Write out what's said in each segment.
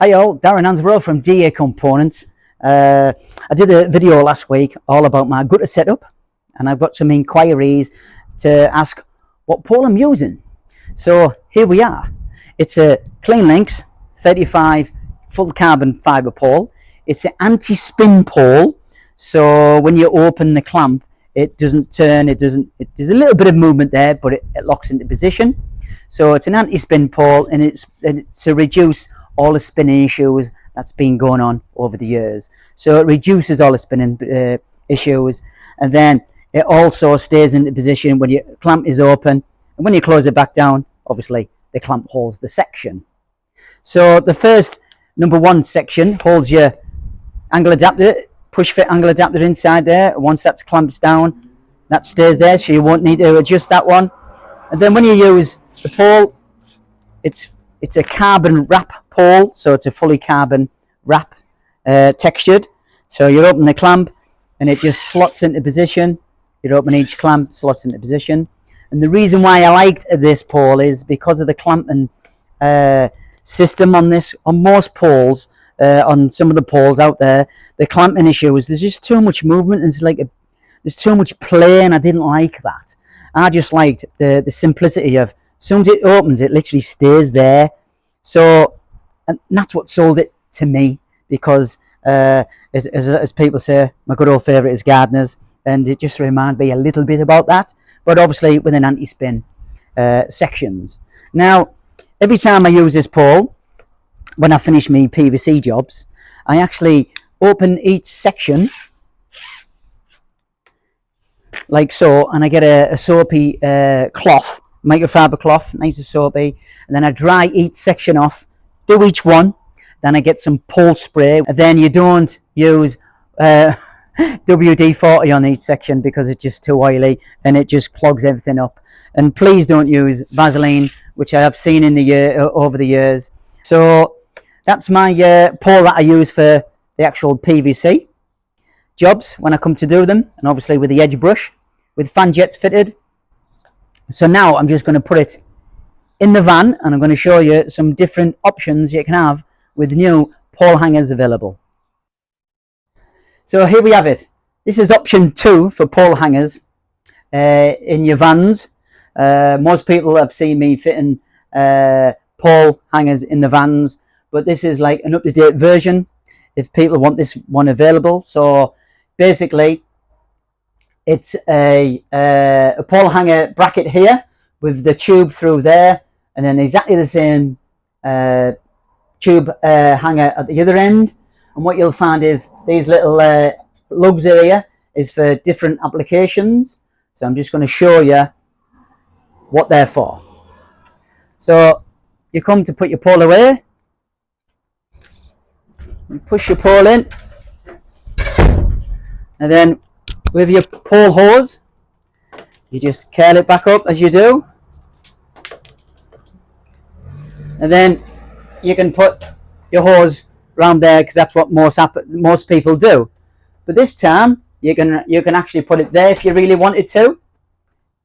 Hi all, Darren Ansborough from DA Components. I did a video last week all about my gutter setup, and I've got some inquiries to ask what pole I'm using. So here we are. It's a CleanLynk 35 full carbon fibre pole. It's an anti-spin pole, so when you open the clamp it doesn't turn, there's a little bit of movement there, but it locks into position. So it's an anti-spin pole, and it's to reduce all the spinning issues that's been going on over the years. So it reduces all the spinning issues, and then it also stays in the position when your clamp is open, and when you close it back down, obviously the clamp holds the section. So the first number one section holds your angle adapter, push fit angle adapter inside there. Once that clamps down, that stays there, so you won't need to adjust that one. And then when you use the pole, it's a carbon wrap pole, so it's a fully carbon wrap textured. So you open the clamp and it just slots into position. You open each clamp, slots into position. And the reason why I liked this pole is because of the clamping system on this. On most poles, on some of the poles out there, the clamping issue is there's just too much movement. It's like there's too much play, and I didn't like that. I just liked the simplicity of, as soon as it opens, it literally stays there. So, and that's what sold it to me, because as people say, my good old favourite is gardeners, and it just reminded me a little bit about that, but obviously with an anti-spin sections. Now, every time I use this pole, when I finish my PVC jobs, I actually open each section like so, and I get a soapy cloth, microfiber cloth, nice and soapy, and then I dry each section off, do each one, then I get some pole spray, and then you don't use WD-40 on each section because it's just too oily and it just clogs everything up. And please don't use Vaseline, which I have seen in the over the years. So that's my pole that I use for the actual PVC jobs when I come to do them, and obviously with the edge brush with fan jets fitted. So now I'm just going to put it in the van, and I'm going to show you some different options you can have with new pole hangers available. So here we have it. This is option 2 for pole hangers in your vans. Most people have seen me fitting pole hangers in the vans, but this is like an up-to-date version if people want this one available. So basically it's a pole hanger bracket here with the tube through there, and then exactly the same tube hanger at the other end. And what you'll find is these little lugs here is for different applications. So I'm just going to show you what they're for. So you come to put your pole away, you push your pole in, and then with your pole hose you just curl it back up as you do, and then you can put your hose around there, because that's what most people do. But this time you can actually put it there if you really wanted to.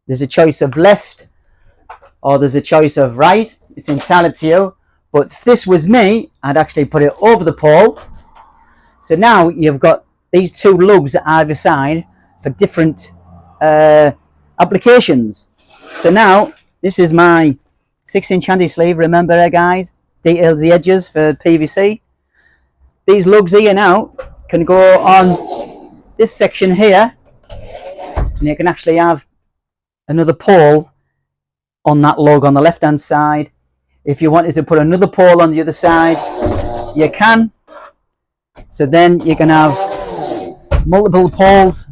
There's a choice of left or there's a choice of right. It's entirely up to you. But if this was me, I'd actually put it over the pole. So now you've got these two lugs at either side for different applications. So now this is my 6-inch handy sleeve. Remember guys, details the edges for PVC. These lugs here now can go on this section here, and you can actually have another pole on that lug on the left hand side. If you wanted to put another pole on the other side, you can. So then you can have multiple poles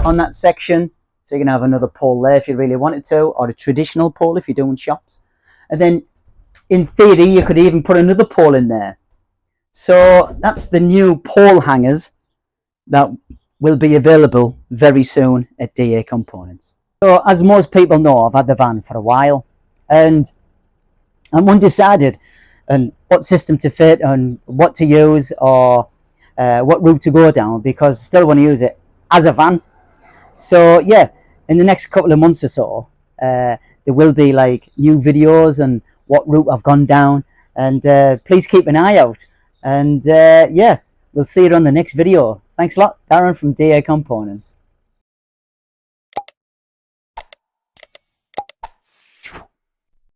on that section. So you can have another pole there if you really wanted to, or a traditional pole if you're doing shops. And then in theory you could even put another pole in there. So that's the new pole hangers that will be available very soon at DA Components. So as most people know, I've had the van for a while, and I'm undecided on what system to fit and what to use, or what route to go down, because I still want to use it as a van. So yeah, in the next couple of months or so, there will be like new videos and what route I've gone down, and please keep an eye out, and yeah, we'll see you on the next video. Thanks a lot. Darren from DA Components.